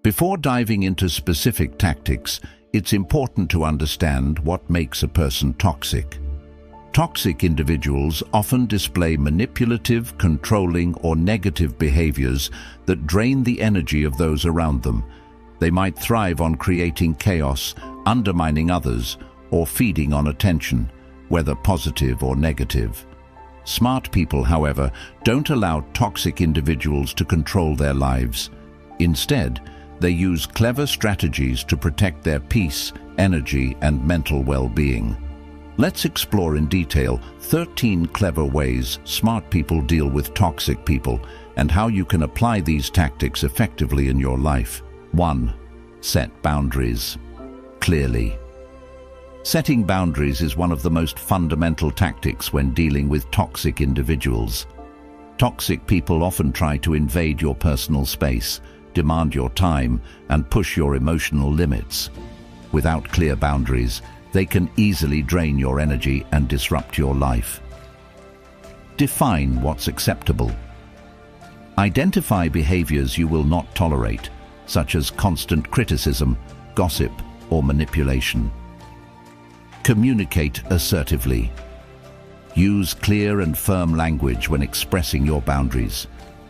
Before diving into specific tactics, it's important to understand what makes a person toxic. Toxic individuals often display manipulative, controlling, or negative behaviors that drain the energy of those around them. They might thrive on creating chaos, undermining others, or feeding on attention, whether positive or negative. Smart people, however, don't allow toxic individuals to control their lives. Instead, they use clever strategies to protect their peace, energy, and mental well-being. Let's explore in detail 13 clever ways smart people deal with toxic people and how you can apply these tactics effectively in your life. 1. Set boundaries clearly. Setting boundaries is one of the most fundamental tactics when dealing with toxic individuals. Toxic people often try to invade your personal space, demand your time, and push your emotional limits. Without clear boundaries, they can easily drain your energy and disrupt your life. Define what's acceptable. Identify behaviors you will not tolerate, such as constant criticism, gossip, or manipulation. Communicate assertively. Use clear and firm language when expressing your boundaries.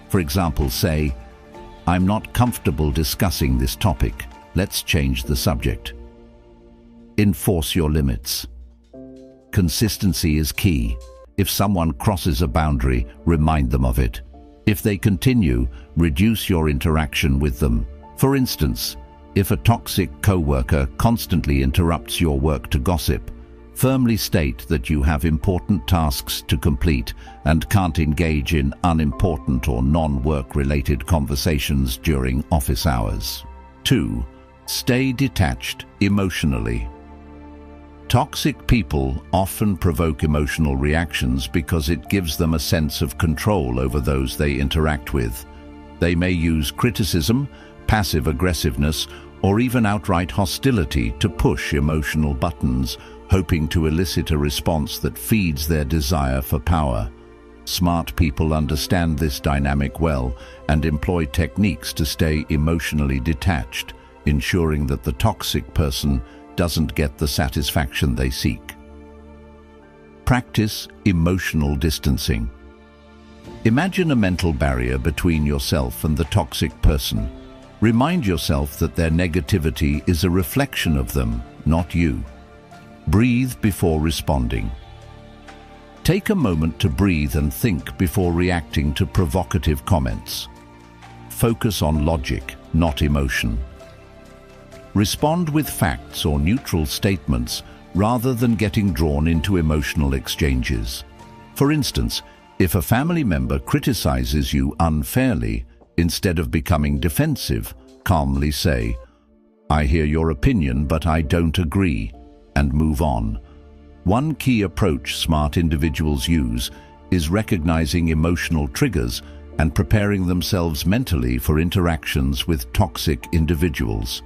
For example, say, "I'm not comfortable discussing this topic. Let's change the subject." Enforce your limits. Consistency is key. If someone crosses a boundary, remind them of it. If they continue, reduce your interaction with them. For instance, if a toxic coworker constantly interrupts your work to gossip, firmly state that you have important tasks to complete and can't engage in unimportant or non-work-related conversations during office hours. 2. Stay detached emotionally. Toxic people often provoke emotional reactions because it gives them a sense of control over those they interact with. They may use criticism, passive aggressiveness, or even outright hostility to push emotional buttons, hoping to elicit a response that feeds their desire for power. Smart people understand this dynamic well and employ techniques to stay emotionally detached, ensuring that the toxic person doesn't get the satisfaction they seek. Practice emotional distancing. Imagine a mental barrier between yourself and the toxic person. Remind yourself that their negativity is a reflection of them, not you. Breathe before responding. Take a moment to breathe and think before reacting to provocative comments. Focus on logic, not emotion. Respond with facts or neutral statements rather than getting drawn into emotional exchanges. For instance, if a family member criticizes you unfairly, instead of becoming defensive, calmly say, "I hear your opinion, but I don't agree," and move on. One key approach smart individuals use is recognizing emotional triggers and preparing themselves mentally for interactions with toxic individuals.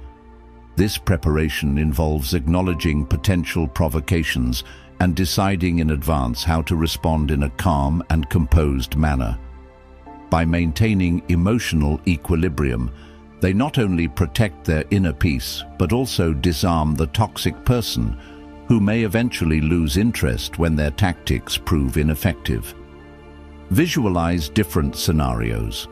This preparation involves acknowledging potential provocations and deciding in advance how to respond in a calm and composed manner. By maintaining emotional equilibrium, they not only protect their inner peace, but also disarm the toxic person, who may eventually lose interest when their tactics prove ineffective. Visualize different scenarios.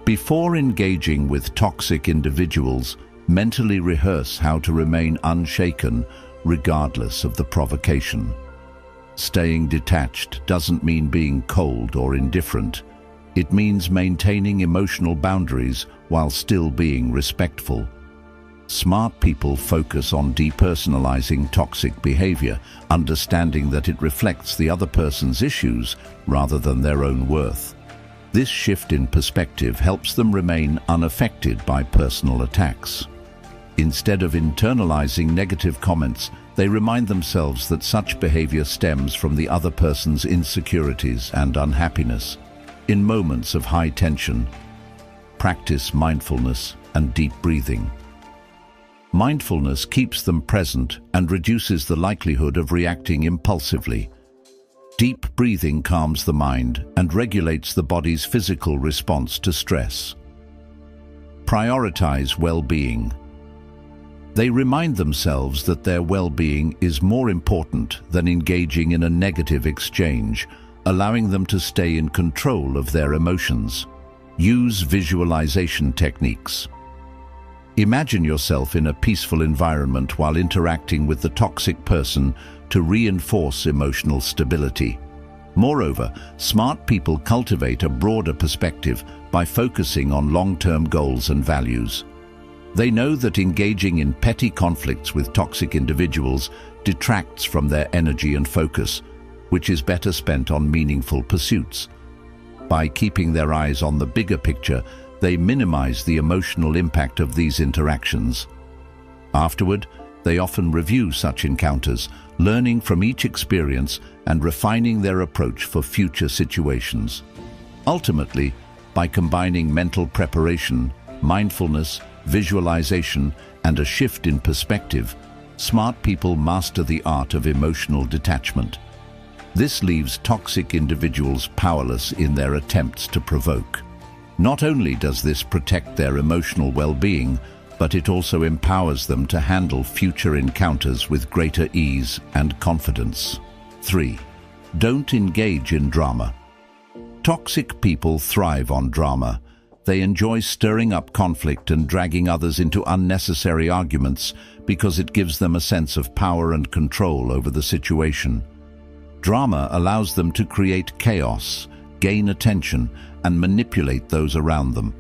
Before engaging with toxic individuals, mentally rehearse how to remain unshaken regardless of the provocation. Staying detached doesn't mean being cold or indifferent. It means maintaining emotional boundaries while still being respectful. Smart people focus on depersonalizing toxic behavior, understanding that it reflects the other person's issues rather than their own worth. This shift in perspective helps them remain unaffected by personal attacks. Instead of internalizing negative comments, they remind themselves that such behavior stems from the other person's insecurities and unhappiness. In moments of high tension, practice mindfulness and deep breathing. Mindfulness keeps them present and reduces the likelihood of reacting impulsively. Deep breathing calms the mind and regulates the body's physical response to stress. Prioritize well-being. They remind themselves that their well-being is more important than engaging in a negative exchange, allowing them to stay in control of their emotions. Use visualization techniques. Imagine yourself in a peaceful environment while interacting with the toxic person to reinforce emotional stability. Moreover, smart people cultivate a broader perspective by focusing on long-term goals and values. They know that engaging in petty conflicts with toxic individuals detracts from their energy and focus, which is better spent on meaningful pursuits. By keeping their eyes on the bigger picture, they minimize the emotional impact of these interactions. Afterward, they often review such encounters, learning from each experience and refining their approach for future situations. Ultimately, by combining mental preparation, mindfulness, visualization, and a shift in perspective, smart people master the art of emotional detachment. This leaves toxic individuals powerless in their attempts to provoke. Not only does this protect their emotional well-being, but it also empowers them to handle future encounters with greater ease and confidence. 3. Don't engage in drama. Toxic people thrive on drama. They enjoy stirring up conflict and dragging others into unnecessary arguments because it gives them a sense of power and control over the situation. Drama allows them to create chaos, gain attention, and manipulate those around them.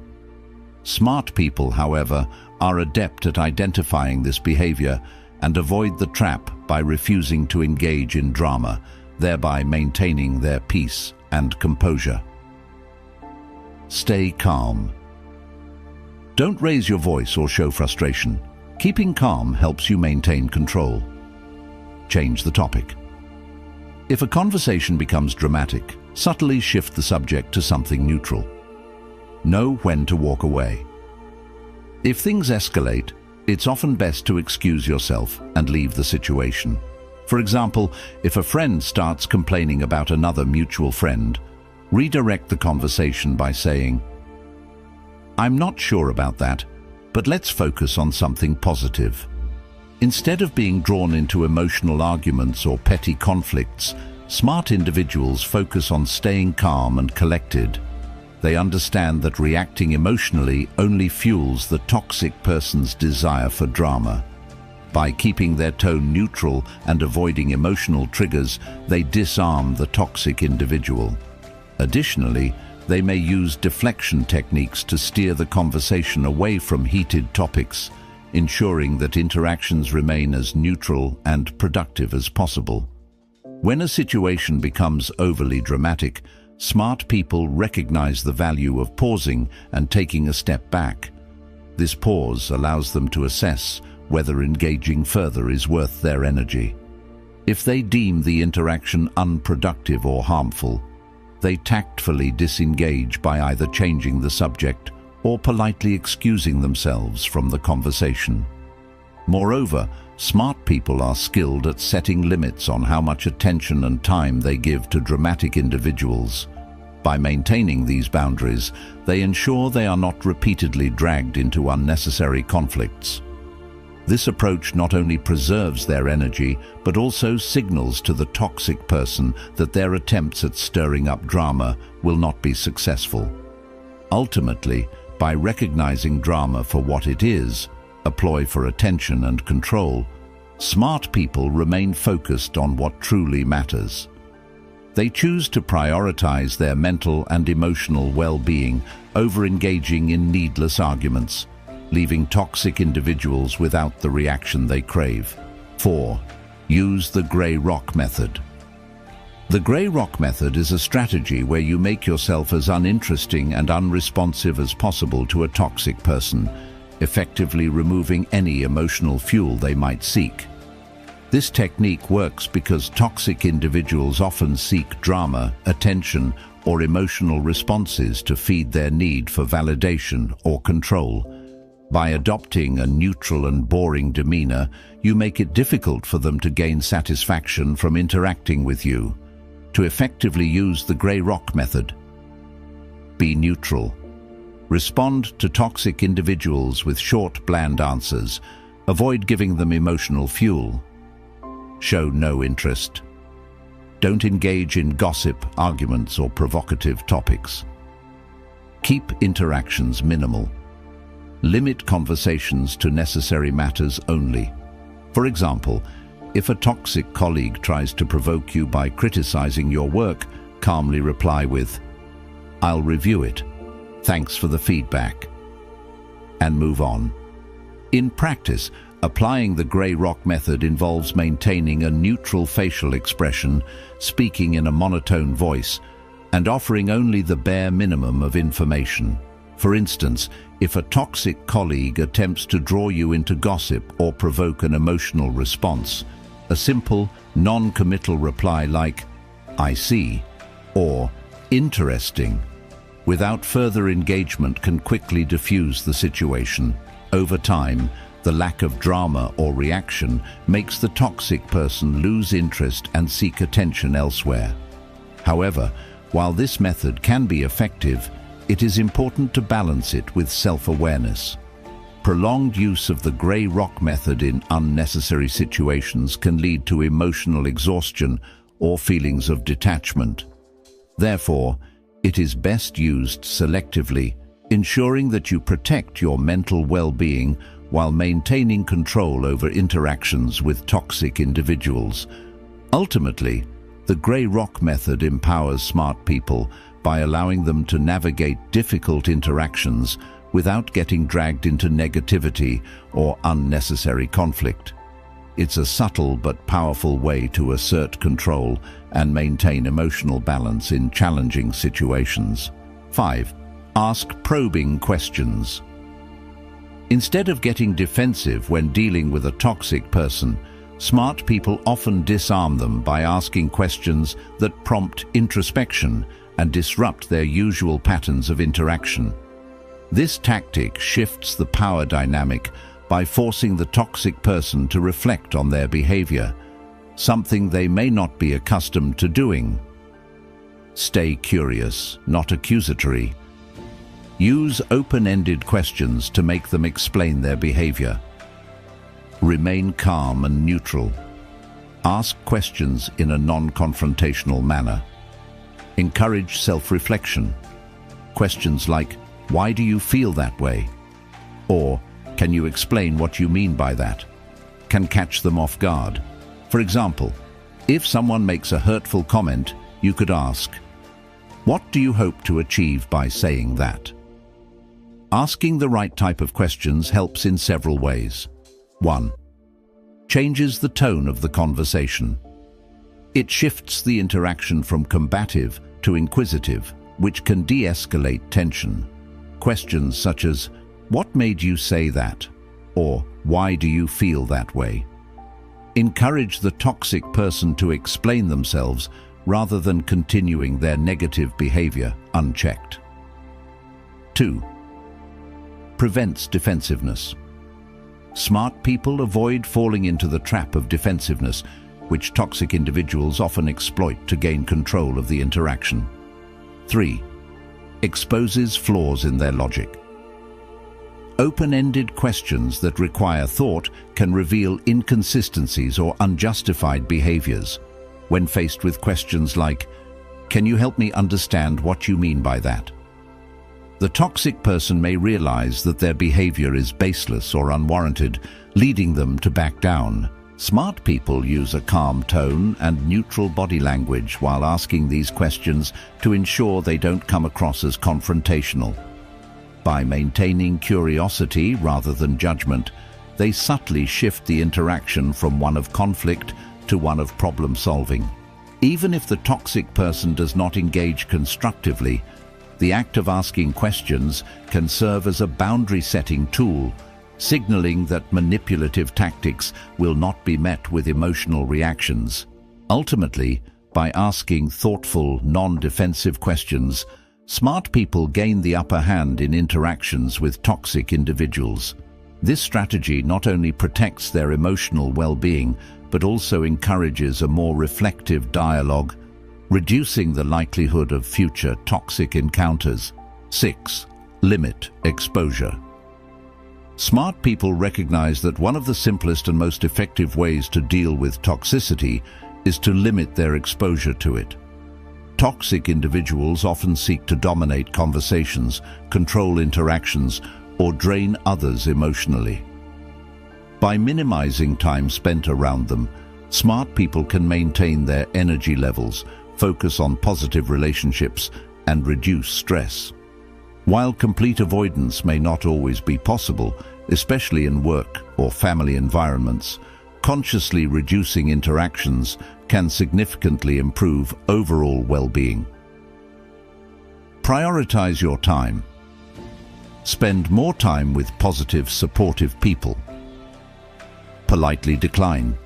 Smart people, however, are adept at identifying this behavior and avoid the trap by refusing to engage in drama, thereby maintaining their peace and composure. Stay calm. Don't raise your voice or show frustration. Keeping calm helps you maintain control. Change the topic. If a conversation becomes dramatic, subtly shift the subject to something neutral. Know when to walk away. If things escalate, it's often best to excuse yourself and leave the situation. For example, if a friend starts complaining about another mutual friend, redirect the conversation by saying, "I'm not sure about that, but let's focus on something positive." Instead of being drawn into emotional arguments or petty conflicts, smart individuals focus on staying calm and collected. They understand that reacting emotionally only fuels the toxic person's desire for drama. By keeping their tone neutral and avoiding emotional triggers, they disarm the toxic individual. Additionally, they may use deflection techniques to steer the conversation away from heated topics, ensuring that interactions remain as neutral and productive as possible. When a situation becomes overly dramatic, smart people recognize the value of pausing and taking a step back. This pause allows them to assess whether engaging further is worth their energy. If they deem the interaction unproductive or harmful, they tactfully disengage by either changing the subject or politely excusing themselves from the conversation. Moreover, smart people are skilled at setting limits on how much attention and time they give to dramatic individuals. By maintaining these boundaries, they ensure they are not repeatedly dragged into unnecessary conflicts. This approach not only preserves their energy, but also signals to the toxic person that their attempts at stirring up drama will not be successful. Ultimately, by recognizing drama for what it is, a ploy for attention and control, smart people remain focused on what truly matters. They choose to prioritize their mental and emotional well-being over engaging in needless arguments, leaving toxic individuals without the reaction they crave. 4. Use the gray rock method. The gray rock method is a strategy where you make yourself as uninteresting and unresponsive as possible to a toxic person, effectively removing any emotional fuel they might seek. This technique works because toxic individuals often seek drama, attention, or emotional responses to feed their need for validation or control. By adopting a neutral and boring demeanor, you make it difficult for them to gain satisfaction from interacting with you. To effectively use the gray rock method, be neutral. Respond to toxic individuals with short, bland answers. Avoid giving them emotional fuel. Show no interest. Don't engage in gossip, arguments, or provocative topics. Keep interactions minimal. Limit conversations to necessary matters only. For example, if a toxic colleague tries to provoke you by criticizing your work, calmly reply with, "I'll review it. Thanks for the feedback," and move on. In practice, applying the grey rock method involves maintaining a neutral facial expression, speaking in a monotone voice, and offering only the bare minimum of information. For instance, if a toxic colleague attempts to draw you into gossip or provoke an emotional response, a simple, non-committal reply like, "I see," or "interesting," without further engagement can quickly diffuse the situation. Over time, the lack of drama or reaction makes the toxic person lose interest and seek attention elsewhere. However, while this method can be effective, it is important to balance it with self-awareness. Prolonged use of the grey rock method in unnecessary situations can lead to emotional exhaustion or feelings of detachment. Therefore, it is best used selectively, ensuring that you protect your mental well-being while maintaining control over interactions with toxic individuals. Ultimately, the grey rock method empowers smart people by allowing them to navigate difficult interactions without getting dragged into negativity or unnecessary conflict. It's a subtle but powerful way to assert control and maintain emotional balance in challenging situations. 5. Ask probing questions. Instead of getting defensive when dealing with a toxic person, smart people often disarm them by asking questions that prompt introspection and disrupt their usual patterns of interaction. This tactic shifts the power dynamic by forcing the toxic person to reflect on their behavior, something they may not be accustomed to doing. Stay curious, not accusatory. Use open-ended questions to make them explain their behavior. Remain calm and neutral. Ask questions in a non-confrontational manner. Encourage self-reflection. Questions like, "Why do you feel that way?" or "Can you explain what you mean by that?" can catch them off guard. For example, if someone makes a hurtful comment, you could ask, "What do you hope to achieve by saying that?" Asking the right type of questions helps in several ways. 1. Changes the tone of the conversation. It shifts the interaction from combative to inquisitive, which can de-escalate tension. Questions such as, "What made you say that?" or "Why do you feel that way?" encourage the toxic person to explain themselves rather than continuing their negative behavior unchecked. 2. Prevents defensiveness. Smart people avoid falling into the trap of defensiveness, which toxic individuals often exploit to gain control of the interaction. 3. Exposes flaws in their logic. Open-ended questions that require thought can reveal inconsistencies or unjustified behaviors. When faced with questions like, "Can you help me understand what you mean by that?" the toxic person may realize that their behavior is baseless or unwarranted, leading them to back down. Smart people use a calm tone and neutral body language while asking these questions to ensure they don't come across as confrontational. By maintaining curiosity rather than judgment, they subtly shift the interaction from one of conflict to one of problem solving. Even if the toxic person does not engage constructively, the act of asking questions can serve as a boundary-setting tool, signaling that manipulative tactics will not be met with emotional reactions. Ultimately, by asking thoughtful, non-defensive questions, smart people gain the upper hand in interactions with toxic individuals. This strategy not only protects their emotional well-being, but also encourages a more reflective dialogue, reducing the likelihood of future toxic encounters. 6. Limit exposure. Smart people recognize that one of the simplest and most effective ways to deal with toxicity is to limit their exposure to it. Toxic individuals often seek to dominate conversations, control interactions, or drain others emotionally. By minimizing time spent around them, smart people can maintain their energy levels, focus on positive relationships, and reduce stress. While complete avoidance may not always be possible, especially in work or family environments, consciously reducing interactions can significantly improve overall well-being. Prioritize your time. Spend more time with positive, supportive people. Politely decline.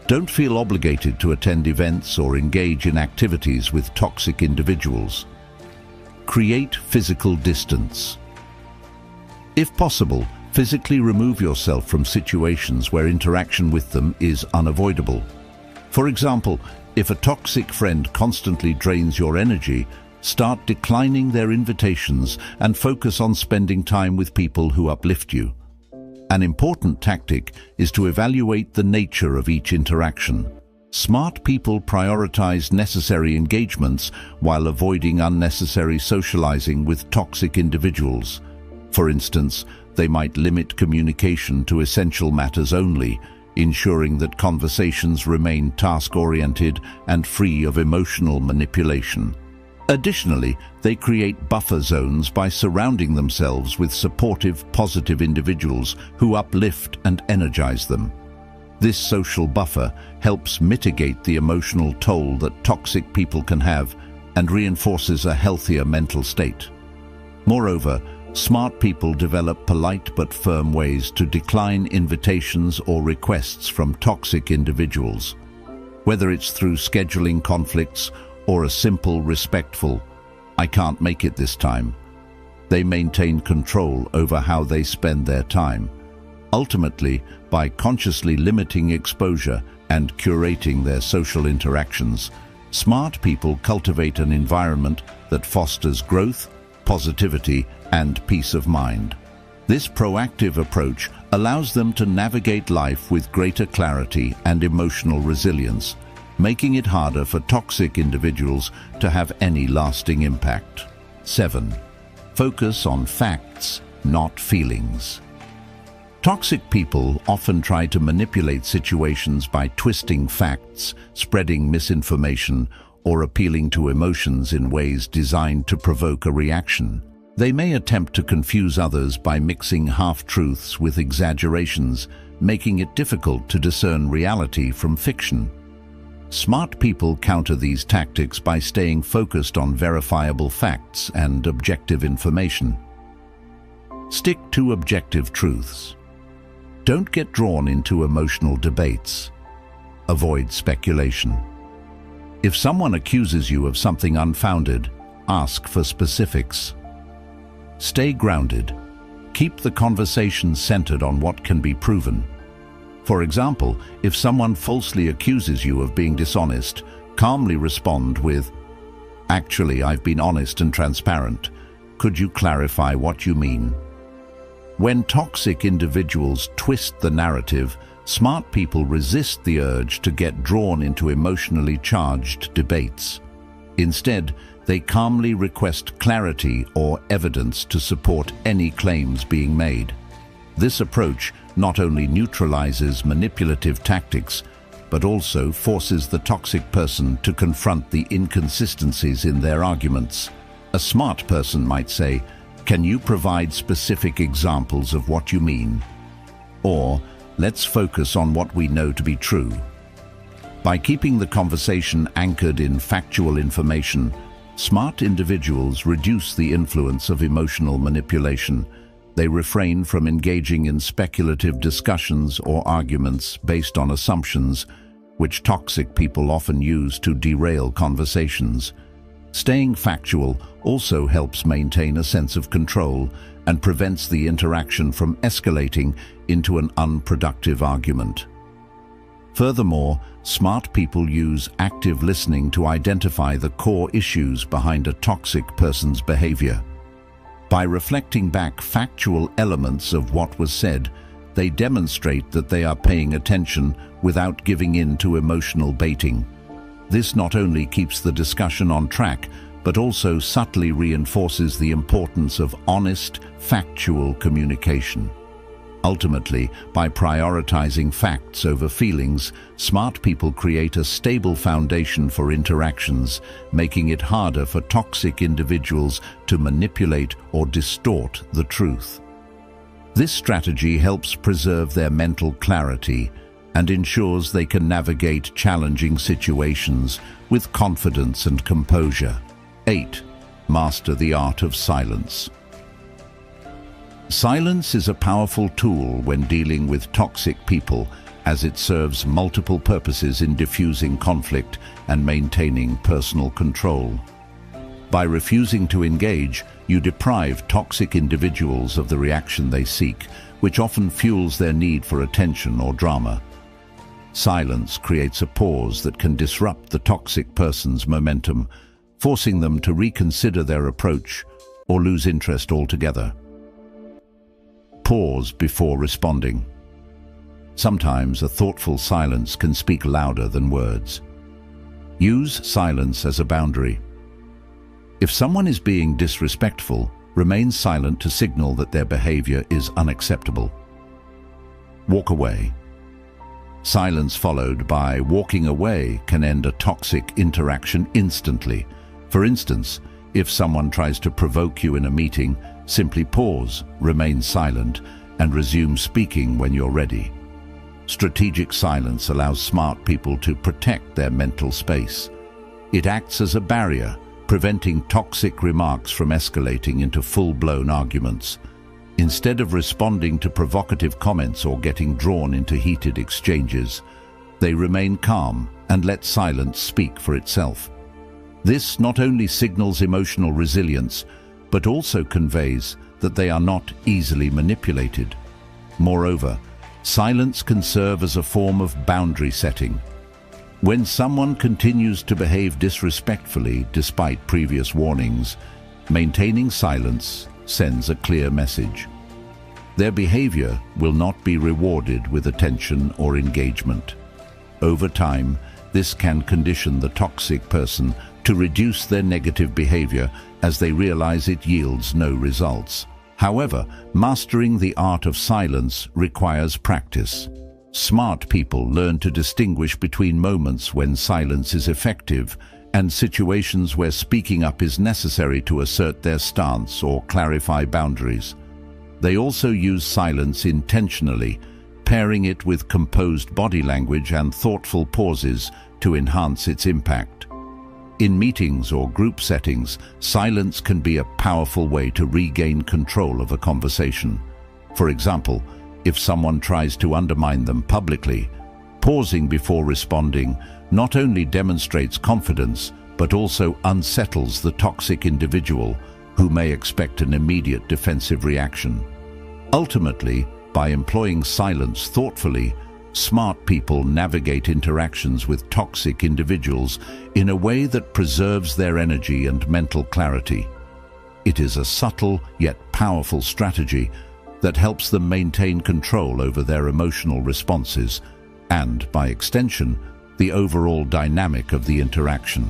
Don't feel obligated to attend events or engage in activities with toxic individuals. Create physical distance. If possible, physically remove yourself from situations where interaction with them is unavoidable. For example, if a toxic friend constantly drains your energy, start declining their invitations and focus on spending time with people who uplift you. An important tactic is to evaluate the nature of each interaction. Smart people prioritize necessary engagements while avoiding unnecessary socializing with toxic individuals. For instance, they might limit communication to essential matters only, ensuring that conversations remain task-oriented and free of emotional manipulation. Additionally, they create buffer zones by surrounding themselves with supportive, positive individuals who uplift and energize them. This social buffer helps mitigate the emotional toll that toxic people can have and reinforces a healthier mental state. Moreover, smart people develop polite but firm ways to decline invitations or requests from toxic individuals. Whether it's through scheduling conflicts or a simple, respectful, "I can't make it this time," they maintain control over how they spend their time. Ultimately, by consciously limiting exposure and curating their social interactions, smart people cultivate an environment that fosters growth, positivity, and peace of mind. This proactive approach allows them to navigate life with greater clarity and emotional resilience, making it harder for toxic individuals to have any lasting impact. 7. Focus on facts, not feelings. Toxic people often try to manipulate situations by twisting facts, spreading misinformation, or appealing to emotions in ways designed to provoke a reaction. They may attempt to confuse others by mixing half-truths with exaggerations, making it difficult to discern reality from fiction. Smart people counter these tactics by staying focused on verifiable facts and objective information. Stick to objective truths. Don't get drawn into emotional debates. Avoid speculation. If someone accuses you of something unfounded, ask for specifics. Stay grounded. Keep the conversation centered on what can be proven. For example, if someone falsely accuses you of being dishonest, calmly respond with, "Actually, I've been honest and transparent. Could you clarify what you mean?" When toxic individuals twist the narrative, smart people resist the urge to get drawn into emotionally charged debates. Instead, they calmly request clarity or evidence to support any claims being made. This approach not only neutralizes manipulative tactics, but also forces the toxic person to confront the inconsistencies in their arguments. A smart person might say, "Can you provide specific examples of what you mean?" Or, "Let's focus on what we know to be true." By keeping the conversation anchored in factual information, smart individuals reduce the influence of emotional manipulation. They refrain from engaging in speculative discussions or arguments based on assumptions, which toxic people often use to derail conversations. Staying factual also helps maintain a sense of control and prevents the interaction from escalating into an unproductive argument. Furthermore, smart people use active listening to identify the core issues behind a toxic person's behavior. By reflecting back factual elements of what was said, they demonstrate that they are paying attention without giving in to emotional baiting. This not only keeps the discussion on track, but also subtly reinforces the importance of honest, factual communication. Ultimately, by prioritizing facts over feelings, smart people create a stable foundation for interactions, making it harder for toxic individuals to manipulate or distort the truth. This strategy helps preserve their mental clarity and ensures they can navigate challenging situations with confidence and composure. 8. Master the art of silence. Silence is a powerful tool when dealing with toxic people, as it serves multiple purposes in diffusing conflict and maintaining personal control. By refusing to engage, you deprive toxic individuals of the reaction they seek, which often fuels their need for attention or drama. Silence creates a pause that can disrupt the toxic person's momentum, forcing them to reconsider their approach or lose interest altogether. Pause before responding. Sometimes a thoughtful silence can speak louder than words. Use silence as a boundary. If someone is being disrespectful, remain silent to signal that their behavior is unacceptable. Walk away. Silence followed by walking away can end a toxic interaction instantly. For instance, if someone tries to provoke you in a meeting, simply pause, remain silent, and resume speaking when you're ready. Strategic silence allows smart people to protect their mental space. It acts as a barrier, preventing toxic remarks from escalating into full-blown arguments. Instead of responding to provocative comments or getting drawn into heated exchanges, they remain calm and let silence speak for itself. This not only signals emotional resilience, but also conveys that they are not easily manipulated. Moreover, silence can serve as a form of boundary setting. When someone continues to behave disrespectfully despite previous warnings, maintaining silence sends a clear message. Their behavior will not be rewarded with attention or engagement. Over time, this can condition the toxic person to reduce their negative behavior as they realize it yields no results. However, mastering the art of silence requires practice. Smart people learn to distinguish between moments when silence is effective and situations where speaking up is necessary to assert their stance or clarify boundaries. They also use silence intentionally, pairing it with composed body language and thoughtful pauses to enhance its impact. In meetings or group settings, silence can be a powerful way to regain control of a conversation. For example, if someone tries to undermine them publicly, pausing before responding not only demonstrates confidence, but also unsettles the toxic individual who may expect an immediate defensive reaction. Ultimately, by employing silence thoughtfully, smart people navigate interactions with toxic individuals in a way that preserves their energy and mental clarity. It is a subtle yet powerful strategy that helps them maintain control over their emotional responses and, by extension, the overall dynamic of the interaction.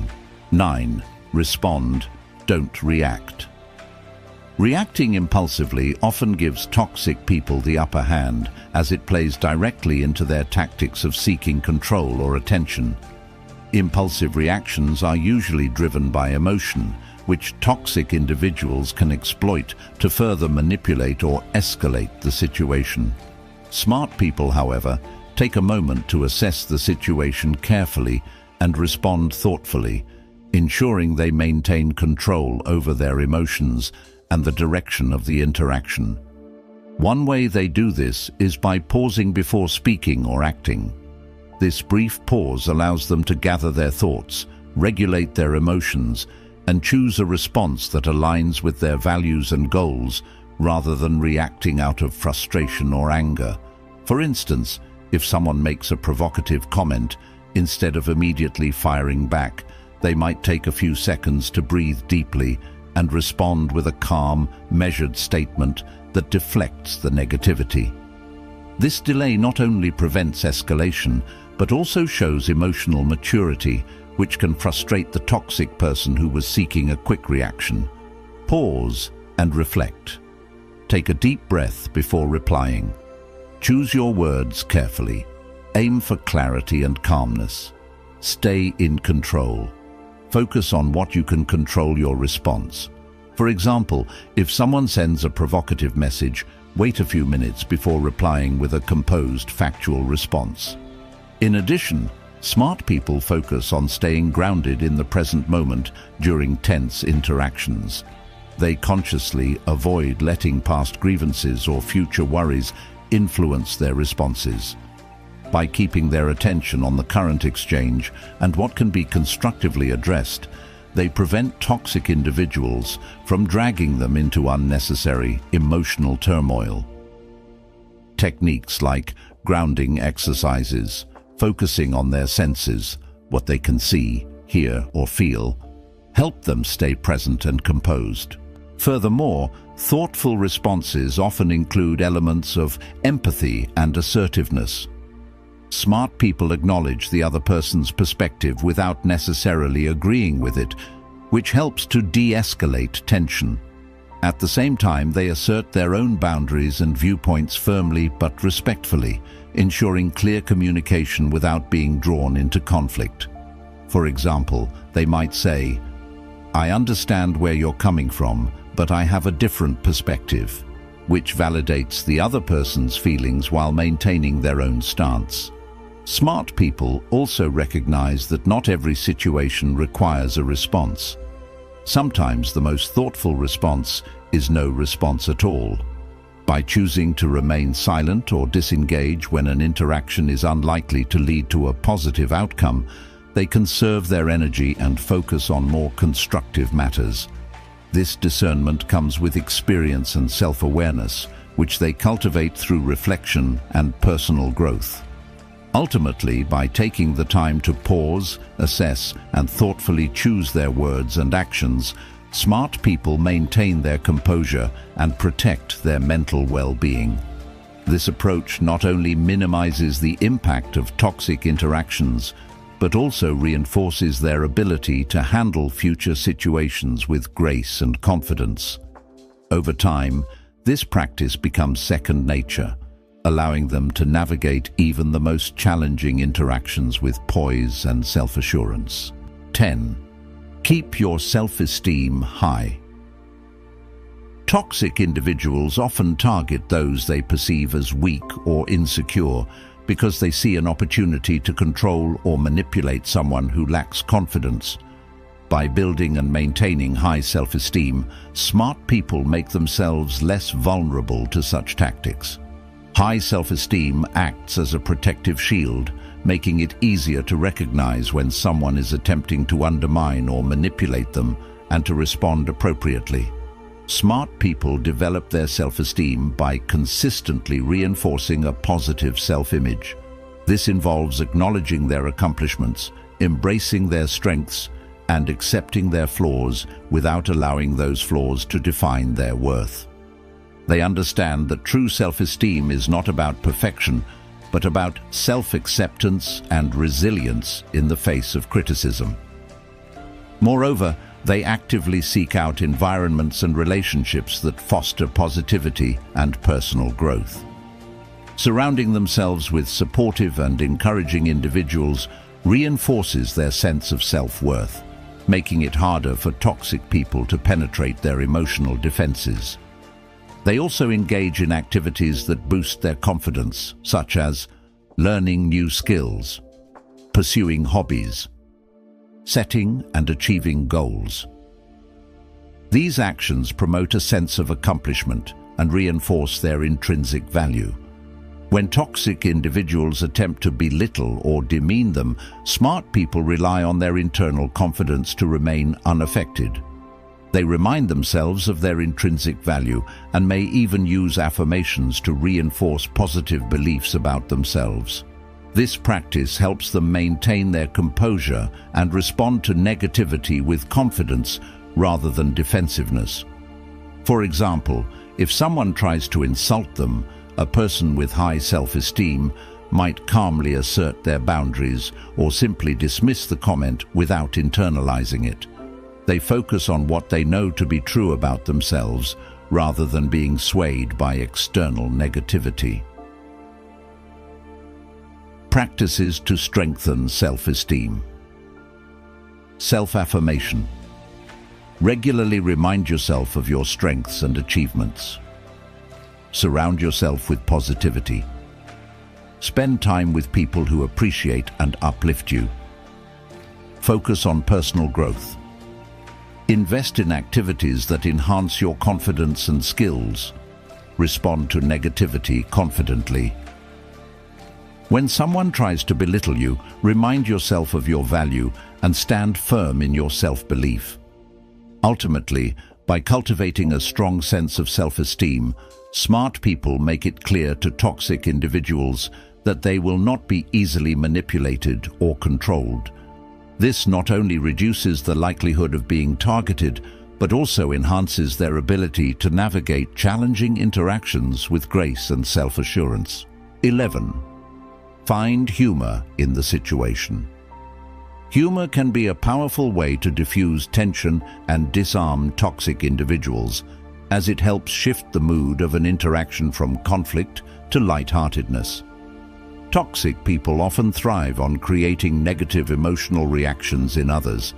9. Respond, don't react. Reacting impulsively often gives toxic people the upper hand, as it plays directly into their tactics of seeking control or attention. Impulsive reactions are usually driven by emotion, which toxic individuals can exploit to further manipulate or escalate the situation. Smart people, however, take a moment to assess the situation carefully and respond thoughtfully, ensuring they maintain control over their emotions and the direction of the interaction. One way they do this is by pausing before speaking or acting. This brief pause allows them to gather their thoughts, regulate their emotions, and choose a response that aligns with their values and goals rather than reacting out of frustration or anger. For instance, if someone makes a provocative comment, instead of immediately firing back, they might take a few seconds to breathe deeply and respond with a calm, measured statement that deflects the negativity. This delay not only prevents escalation, but also shows emotional maturity, which can frustrate the toxic person who was seeking a quick reaction. Pause and reflect. Take a deep breath before replying. Choose your words carefully. Aim for clarity and calmness. Stay in control. Focus on what you can control your response. For example, if someone sends a provocative message, wait a few minutes before replying with a composed, factual response. In addition, smart people focus on staying grounded in the present moment during tense interactions. They consciously avoid letting past grievances or future worries influence their responses. By keeping their attention on the current exchange and what can be constructively addressed, they prevent toxic individuals from dragging them into unnecessary emotional turmoil. Techniques like grounding exercises, focusing on their senses, what they can see, hear, or feel, help them stay present and composed. Furthermore, thoughtful responses often include elements of empathy and assertiveness. Smart people acknowledge the other person's perspective without necessarily agreeing with it, which helps to de-escalate tension. At the same time, they assert their own boundaries and viewpoints firmly but respectfully, ensuring clear communication without being drawn into conflict. For example, they might say, "I understand where you're coming from, but I have a different perspective," which validates the other person's feelings while maintaining their own stance. Smart people also recognize that not every situation requires a response. Sometimes the most thoughtful response is no response at all. By choosing to remain silent or disengage when an interaction is unlikely to lead to a positive outcome, they conserve their energy and focus on more constructive matters. This discernment comes with experience and self-awareness, which they cultivate through reflection and personal growth. Ultimately, by taking the time to pause, assess, and thoughtfully choose their words and actions, smart people maintain their composure and protect their mental well-being. This approach not only minimizes the impact of toxic interactions, but also reinforces their ability to handle future situations with grace and confidence. Over time, this practice becomes second nature, allowing them to navigate even the most challenging interactions with poise and self-assurance. 10. Keep your self-esteem high. Toxic individuals often target those they perceive as weak or insecure because they see an opportunity to control or manipulate someone who lacks confidence. By building and maintaining high self-esteem, smart people make themselves less vulnerable to such tactics. High self-esteem acts as a protective shield, making it easier to recognize when someone is attempting to undermine or manipulate them and to respond appropriately. Smart people develop their self-esteem by consistently reinforcing a positive self-image. This involves acknowledging their accomplishments, embracing their strengths, and accepting their flaws without allowing those flaws to define their worth. They understand that true self-esteem is not about perfection, but about self-acceptance and resilience in the face of criticism. Moreover, they actively seek out environments and relationships that foster positivity and personal growth. Surrounding themselves with supportive and encouraging individuals reinforces their sense of self-worth, making it harder for toxic people to penetrate their emotional defenses. They also engage in activities that boost their confidence, such as learning new skills, pursuing hobbies, setting and achieving goals. These actions promote a sense of accomplishment and reinforce their intrinsic value. When toxic individuals attempt to belittle or demean them, smart people rely on their internal confidence to remain unaffected. They remind themselves of their intrinsic value and may even use affirmations to reinforce positive beliefs about themselves. This practice helps them maintain their composure and respond to negativity with confidence rather than defensiveness. For example, if someone tries to insult them, a person with high self-esteem might calmly assert their boundaries or simply dismiss the comment without internalizing it. They focus on what they know to be true about themselves rather than being swayed by external negativity. Practices to strengthen self-esteem. Self-affirmation. Regularly remind yourself of your strengths and achievements. Surround yourself with positivity. Spend time with people who appreciate and uplift you. Focus on personal growth. Invest in activities that enhance your confidence and skills. Respond to negativity confidently. When someone tries to belittle you, remind yourself of your value and stand firm in your self-belief. Ultimately, by cultivating a strong sense of self-esteem, smart people make it clear to toxic individuals that they will not be easily manipulated or controlled. This not only reduces the likelihood of being targeted, but also enhances their ability to navigate challenging interactions with grace and self-assurance. 11. Find humor in the situation. Humor can be a powerful way to diffuse tension and disarm toxic individuals, as it helps shift the mood of an interaction from conflict to lightheartedness. Toxic people often thrive on creating negative emotional reactions in others,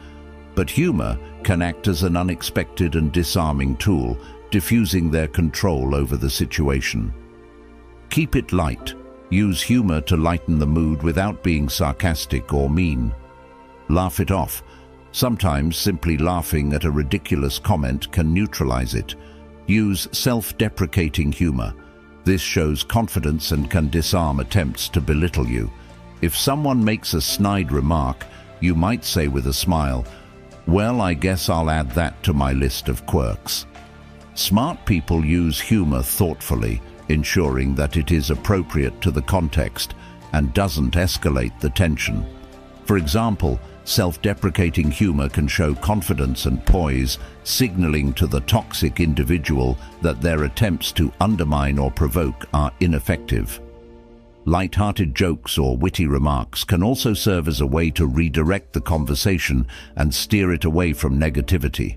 but humor can act as an unexpected and disarming tool, diffusing their control over the situation. Keep it light. Use humor to lighten the mood without being sarcastic or mean. Laugh it off. Sometimes simply laughing at a ridiculous comment can neutralize it. Use self-deprecating humor. This shows confidence and can disarm attempts to belittle you. If someone makes a snide remark, you might say with a smile, "Well, I guess I'll add that to my list of quirks." Smart people use humor thoughtfully, ensuring that it is appropriate to the context and doesn't escalate the tension. For example, self-deprecating humor can show confidence and poise, signaling to the toxic individual that their attempts to undermine or provoke are ineffective. Light-hearted jokes or witty remarks can also serve as a way to redirect the conversation and steer it away from negativity.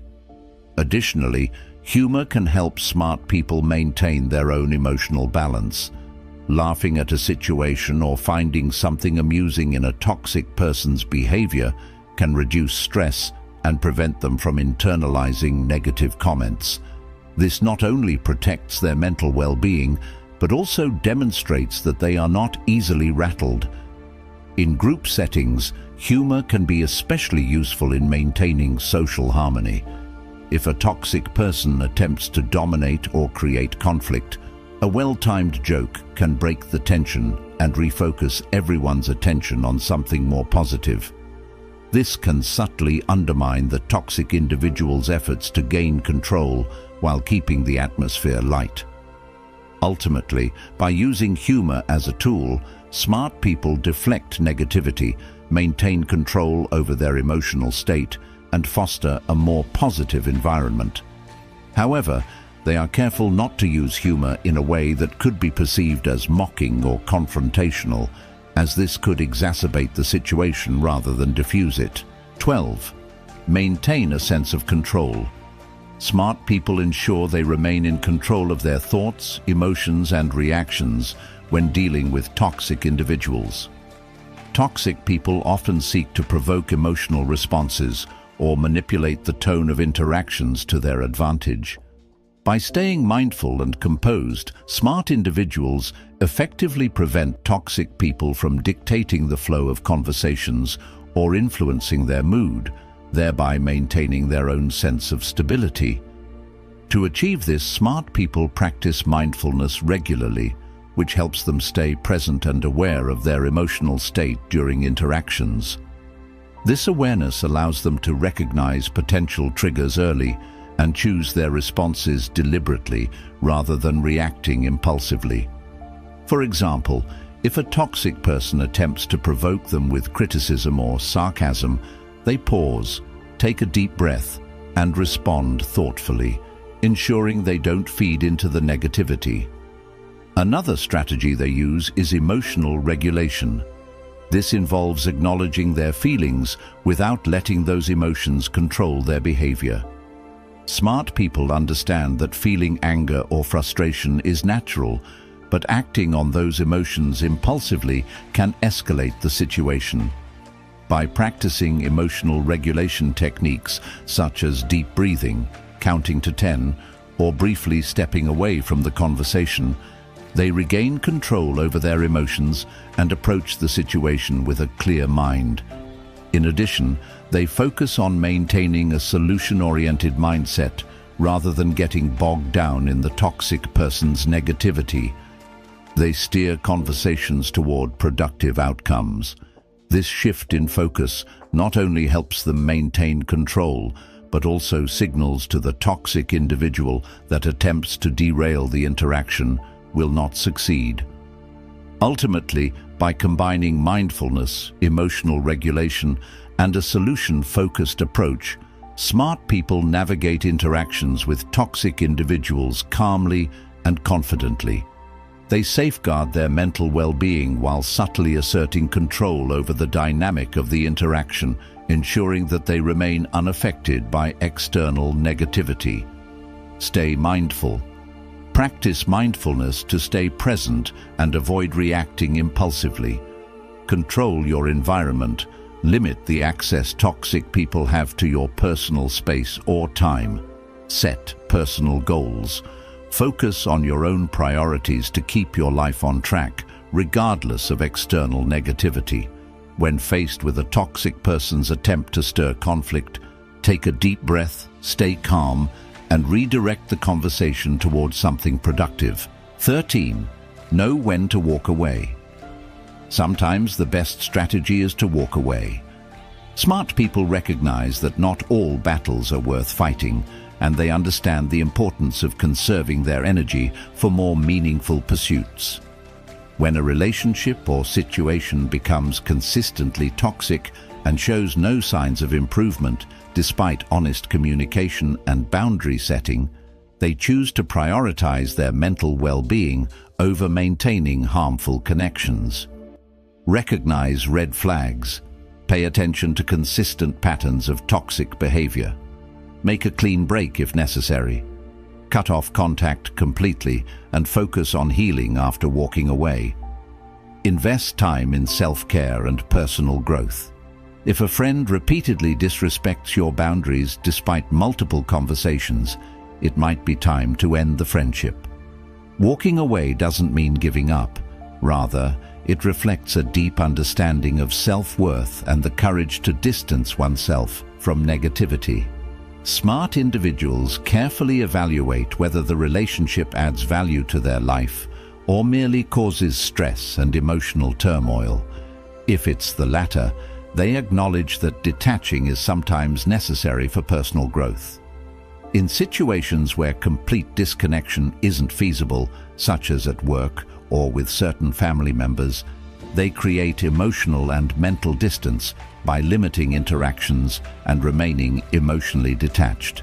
Additionally, humor can help smart people maintain their own emotional balance. Laughing at a situation or finding something amusing in a toxic person's behavior can reduce stress and prevent them from internalizing negative comments. This not only protects their mental well-being, but also demonstrates that they are not easily rattled. In group settings, humor can be especially useful in maintaining social harmony. If a toxic person attempts to dominate or create conflict, a well-timed joke can break the tension and refocus everyone's attention on something more positive. This can subtly undermine the toxic individual's efforts to gain control while keeping the atmosphere light. Ultimately, by using humor as a tool, smart people deflect negativity, maintain control over their emotional state, and foster a more positive environment. However, they are careful not to use humor in a way that could be perceived as mocking or confrontational, as this could exacerbate the situation rather than diffuse it. 12. Maintain a sense of control. Smart people ensure they remain in control of their thoughts, emotions, and reactions when dealing with toxic individuals. Toxic people often seek to provoke emotional responses or manipulate the tone of interactions to their advantage. By staying mindful and composed, smart individuals effectively prevent toxic people from dictating the flow of conversations or influencing their mood, thereby maintaining their own sense of stability. To achieve this, smart people practice mindfulness regularly, which helps them stay present and aware of their emotional state during interactions. This awareness allows them to recognize potential triggers early and choose their responses deliberately rather than reacting impulsively. For example, if a toxic person attempts to provoke them with criticism or sarcasm, they pause, take a deep breath, and respond thoughtfully, ensuring they don't feed into the negativity. Another strategy they use is emotional regulation. This involves acknowledging their feelings without letting those emotions control their behavior. Smart people understand that feeling anger or frustration is natural, but acting on those emotions impulsively can escalate the situation. By practicing emotional regulation techniques such as deep breathing, counting to 10, or briefly stepping away from the conversation, they regain control over their emotions and approach the situation with a clear mind. In addition, they focus on maintaining a solution-oriented mindset rather than getting bogged down in the toxic person's negativity. They steer conversations toward productive outcomes. This shift in focus not only helps them maintain control, but also signals to the toxic individual that attempts to derail the interaction will not succeed. Ultimately, by combining mindfulness, emotional regulation, and a solution-focused approach, smart people navigate interactions with toxic individuals calmly and confidently. They safeguard their mental well-being while subtly asserting control over the dynamic of the interaction, ensuring that they remain unaffected by external negativity. Stay mindful. Practice mindfulness to stay present and avoid reacting impulsively. Control your environment. Limit the access toxic people have to your personal space or time. Set personal goals. Focus on your own priorities to keep your life on track, regardless of external negativity. When faced with a toxic person's attempt to stir conflict, take a deep breath, stay calm, and redirect the conversation towards something productive. 13. Know when to walk away. Sometimes the best strategy is to walk away. Smart people recognize that not all battles are worth fighting, and they understand the importance of conserving their energy for more meaningful pursuits. When a relationship or situation becomes consistently toxic and shows no signs of improvement despite honest communication and boundary setting, they choose to prioritize their mental well-being over maintaining harmful connections. Recognize red flags. Pay attention to consistent patterns of toxic behavior. Make a clean break if necessary. Cut off contact completely and focus on healing after walking away. Invest time in self-care and personal growth. If a friend repeatedly disrespects your boundaries despite multiple conversations, it might be time to end the friendship. Walking away doesn't mean giving up. Rather, it reflects a deep understanding of self-worth and the courage to distance oneself from negativity. Smart individuals carefully evaluate whether the relationship adds value to their life or merely causes stress and emotional turmoil. If it's the latter, they acknowledge that detaching is sometimes necessary for personal growth. In situations where complete disconnection isn't feasible, such as at work or with certain family members, they create emotional and mental distance by limiting interactions and remaining emotionally detached.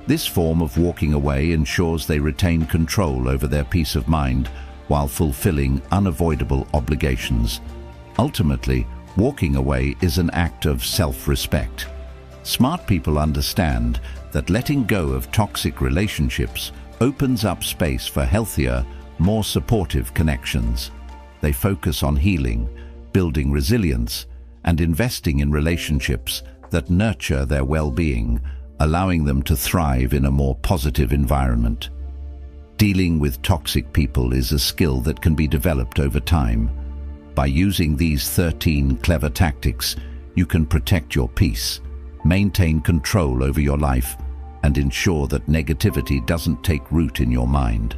This form of walking away ensures they retain control over their peace of mind while fulfilling unavoidable obligations. Ultimately, walking away is an act of self-respect. Smart people understand that letting go of toxic relationships opens up space for healthier, more supportive connections. They focus on healing, building resilience, and investing in relationships that nurture their well-being, allowing them to thrive in a more positive environment. Dealing with toxic people is a skill that can be developed over time. By using these 13 clever tactics, you can protect your peace, maintain control over your life, and ensure that negativity doesn't take root in your mind.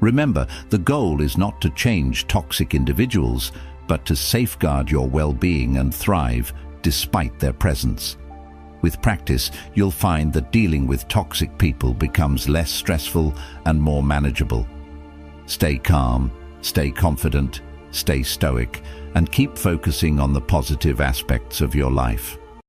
Remember, the goal is not to change toxic individuals, but to safeguard your well-being and thrive despite their presence. With practice, you'll find that dealing with toxic people becomes less stressful and more manageable. Stay calm, stay confident, stay stoic, and keep focusing on the positive aspects of your life.